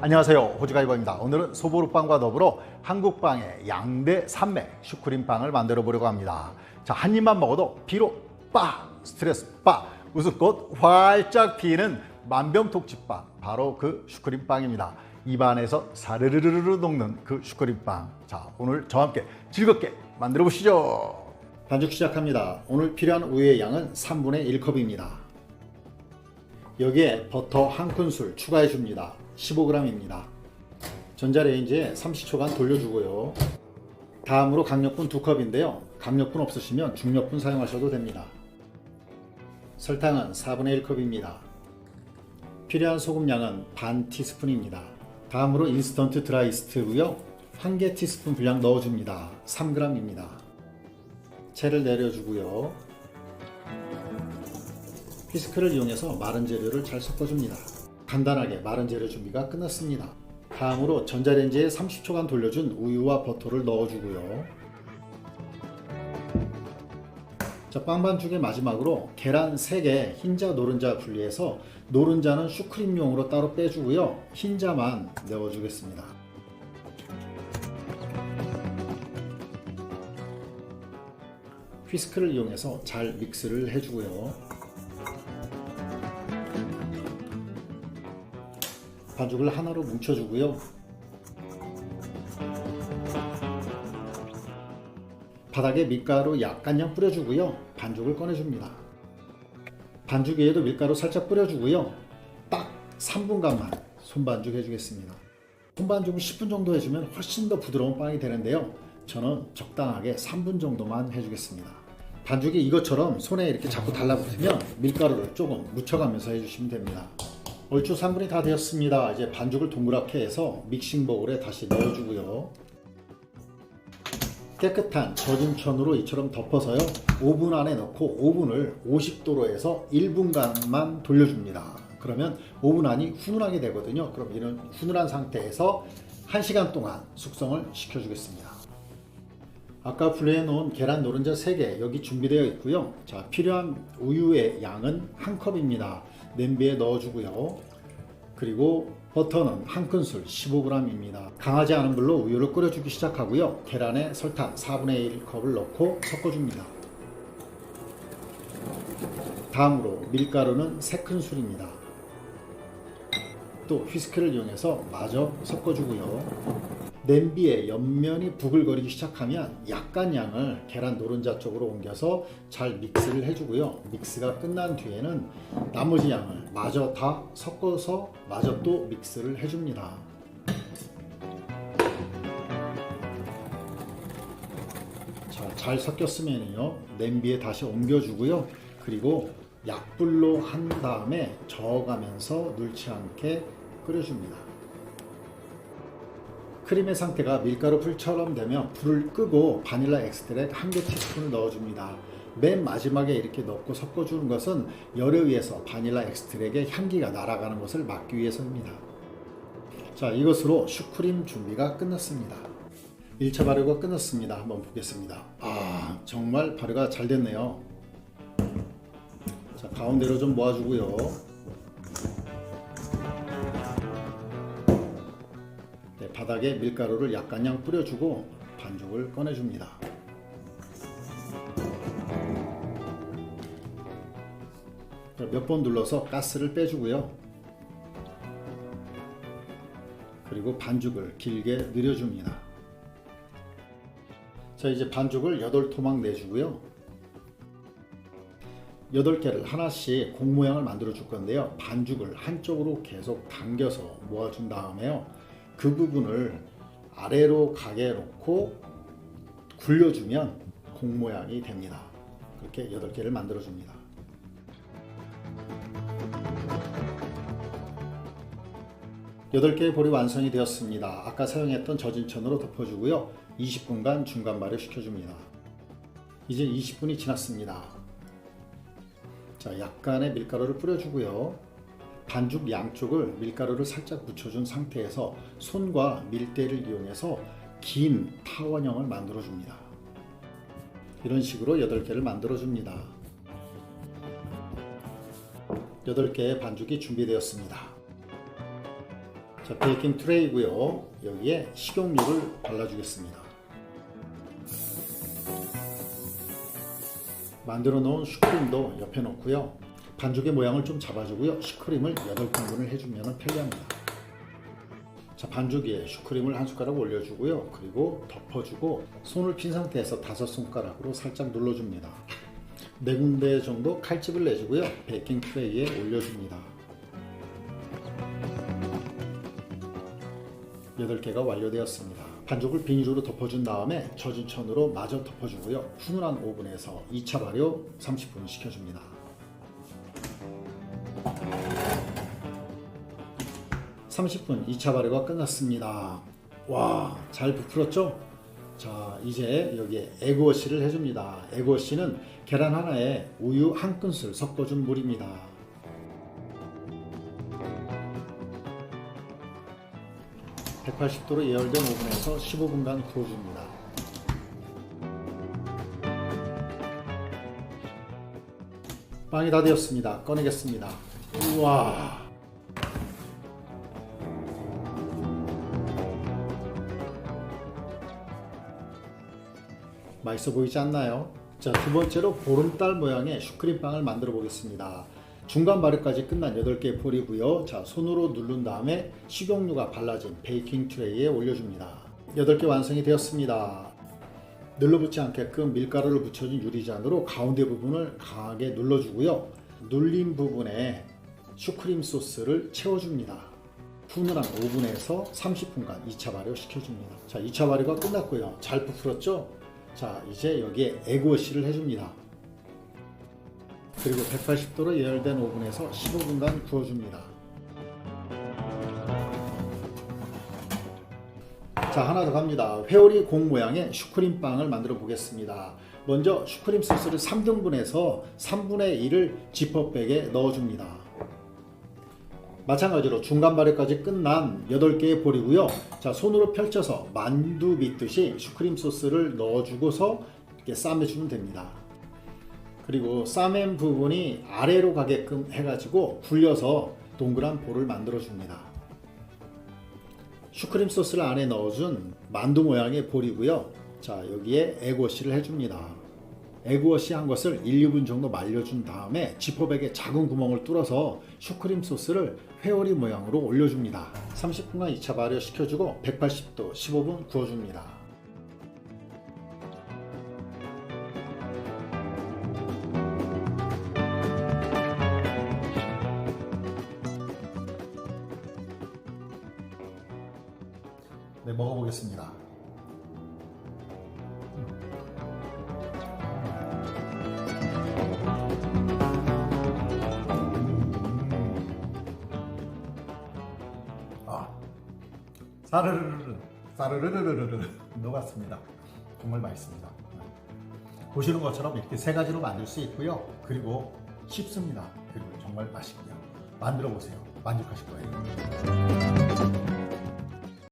안녕하세요, 호주가이버입니다. 오늘은 소보루빵과 더불어 한국빵의 양대 산맥 슈크림빵을 만들어 보려고 합니다. 자, 한 입만 먹어도 피로 빠, 스트레스 빠, 웃음꽃 활짝 피는 만병통치빵, 바로 그 슈크림빵입니다. 입안에서 사르르르르 녹는 그 슈크림빵. 자, 오늘 저와 함께 즐겁게 만들어 보시죠. 반죽 시작합니다. 오늘 필요한 우유의 양은 3분의 1컵입니다. 여기에 버터 1큰술 추가해 줍니다. 15g입니다. 전자레인지에 30초간 돌려주고요. 다음으로 강력분 2컵인데요. 강력분 없으시면 중력분 사용하셔도 됩니다. 설탕은 4분의 1컵입니다. 필요한 소금 양은 반 티스푼입니다. 다음으로 인스턴트 드라이스트고요. 1개 티스푼 분량 넣어줍니다. 3g입니다. 채를 내려주고요. 휘스크를 이용해서 마른 재료를 잘 섞어줍니다. 간단하게 마른 재료 준비가 끝났습니다. 다음으로 전자레인지에 30초간 돌려준 우유와 버터를 넣어주고요. 자, 빵 반죽의 마지막으로 계란 3개 흰자 노른자 분리해서 노른자는 슈크림용으로 따로 빼주고요. 흰자만 넣어주겠습니다. 휘스크를 이용해서 잘 믹스를 해주고요. 반죽을 하나로 뭉쳐주고요. 바닥에 밀가루 약간량 뿌려주고요. 반죽을 꺼내줍니다. 반죽 위에도 밀가루 살짝 뿌려주고요. 딱 3분간만 손반죽 해주겠습니다. 손반죽을 10분 정도 해주면 훨씬 더 부드러운 빵이 되는데요. 저는 적당하게 3분 정도만 해주겠습니다. 반죽이 이것처럼 손에 이렇게 자꾸 달라붙으면 밀가루를 조금 묻혀가면서 해주시면 됩니다. 얼추 3분이 다 되었습니다. 이제 반죽을 동그랗게 해서 믹싱 버울에 다시 넣어주고요. 깨끗한 젖은 천으로 이처럼 덮어서요. 오븐 안에 넣고 오븐을 50도로 해서 1분간만 돌려줍니다. 그러면 오븐 안이 훈훈하게 되거든요. 그럼 이런 훈훈한 상태에서 1시간 동안 숙성을 시켜주겠습니다. 아까 분리해 놓은 계란 노른자 3개 여기 준비되어 있고요. 자, 필요한 우유의 양은 1컵입니다. 냄비에 넣어주고요. 그리고 버터는 1큰술 15g입니다. 강하지 않은 불로 우유를 끓여주기 시작하고요. 계란에 설탕 4분의 1컵을 넣고 섞어줍니다. 다음으로 밀가루는 3큰술입니다. 또 휘스크를 이용해서 마저 섞어주고요. 냄비에 옆면이 부글거리기 시작하면 약간 양을 계란 노른자 쪽으로 옮겨서 잘 믹스를 해주고요. 믹스가 끝난 뒤에는 나머지 양을 마저 다 섞어서 마저 또 믹스를 해줍니다. 자, 잘 섞였으면요. 냄비에 다시 옮겨주고요. 그리고 약불로 한 다음에 저어가면서 눌지 않게 끓여줍니다. 크림의 상태가 밀가루 풀처럼 되면 불을 끄고 바닐라 엑스트랙 1개 티스푼을 넣어줍니다. 맨 마지막에 이렇게 넣고 섞어주는 것은 열에 의해서 바닐라 엑스트랙의 향기가 날아가는 것을 막기 위해서입니다. 자, 이것으로 슈크림 준비가 끝났습니다. 1차 발효가 끝났습니다. 한번 보겠습니다. 아, 정말 발효가 잘 됐네요. 자, 가운데로 좀 모아주고요. 바닥에 밀가루를 약간량 뿌려주고 반죽을 꺼내줍니다. 몇 번 눌러서 가스를 빼주고요. 그리고 반죽을 길게 늘려줍니다. 자, 이제 반죽을 8토막 내주고요. 8개를 하나씩 공 모양을 만들어 줄 건데요. 반죽을 한쪽으로 계속 당겨서 모아준 다음에요. 그 부분을 아래로 가게 놓고 굴려주면 공 모양이 됩니다. 그렇게 8개를 만들어 줍니다. 여덟 개의 볼이 완성이 되었습니다. 아까 사용했던 젖은 천으로 덮어주고요. 20분간 중간 발효 시켜줍니다. 이제 20분이 지났습니다. 자, 약간의 밀가루를 뿌려주고요. 반죽 양쪽을 밀가루를 살짝 묻혀준 상태에서 손과 밀대를 이용해서 긴 타원형을 만들어 줍니다. 이런 식으로 8개를 만들어 줍니다. 8개의 반죽이 준비되었습니다. 자, 베이킹 트레이고요. 여기에 식용유를 발라주겠습니다. 만들어 놓은 슈크림도 옆에 놓고요. 반죽의 모양을 좀 잡아주고요. 슈크림을 8등분을 해주면 편리합니다. 자, 반죽 위에 슈크림을 한 숟가락 올려주고요. 그리고 덮어주고 손을 핀 상태에서 5손가락으로 살짝 눌러줍니다. 4군데 정도 칼집을 내주고요. 베이킹 트레이에 올려줍니다. 8개가 완료되었습니다. 반죽을 비닐로 덮어준 다음에 젖은 천으로 마저 덮어주고요. 훈훈한 오븐에서 2차 발효 30분 시켜줍니다. (30분) 2차 발효가 끝났습니다. 와, 잘 부풀었죠? 자, 이제 여기에 에그워시를 해줍니다. 에그워시는 계란 하나에 우유 한 큰술 섞어준 물입니다. 180도로 예열된 오븐에서 15분간 구워줍니다. 빵이 다 되었습니다. 꺼내겠습니다. 우와, 맛있어 보이지 않나요? 자, 두 번째로 보름달 모양의 슈크림빵을 만들어 보겠습니다. 중간 발효까지 끝난 8개의 볼이고요. 자, 손으로 누른 다음에 식용유가 발라진 베이킹 트레이에 올려줍니다. 8개 완성이 되었습니다. 눌러붙지 않게끔 밀가루를 붙여준 유리잔으로 가운데 부분을 강하게 눌러주고요. 눌린 부분에 슈크림 소스를 채워줍니다. 훈훈한 오븐에서 30분간 2차 발효 시켜줍니다. 자, 2차 발효가 끝났고요. 잘 부풀었죠? 자, 이제 여기에 에그워시를 해줍니다. 그리고 180도로 예열된 오븐에서 15분간 구워줍니다. 자, 하나 더 갑니다. 회오리 공 모양의 슈크림빵을 만들어 보겠습니다. 먼저 슈크림 소스를 3등분해서 3분의 1을 지퍼백에 넣어줍니다. 마찬가지로 중간 발효까지 끝난 8개의 볼이고요. 자, 손으로 펼쳐서 만두 빚듯이 슈크림 소스를 넣어주고서 이렇게 싸매주면 됩니다. 그리고 싸맨 부분이 아래로 가게끔 해가지고 굴려서 동그란 볼을 만들어 줍니다. 슈크림 소스를 안에 넣어준 만두 모양의 볼이고요. 자, 여기에 에그워시를 해줍니다. 에그워시 한 것을 1, 2분 정도 말려준 다음에 지퍼백에 작은 구멍을 뚫어서 슈크림 소스를 회오리 모양으로 올려줍니다. 30분간 2차 발효 시켜주고 180도 15분 구워줍니다. 네, 먹어보겠습니다. 사르르르르르 녹았습니다. 정말 맛있습니다. 보시는 것처럼 이렇게 3가지로 만들 수 있고요. 그리고 쉽습니다. 그리고 정말 맛있고요. 만들어 보세요. 만족하실 거예요.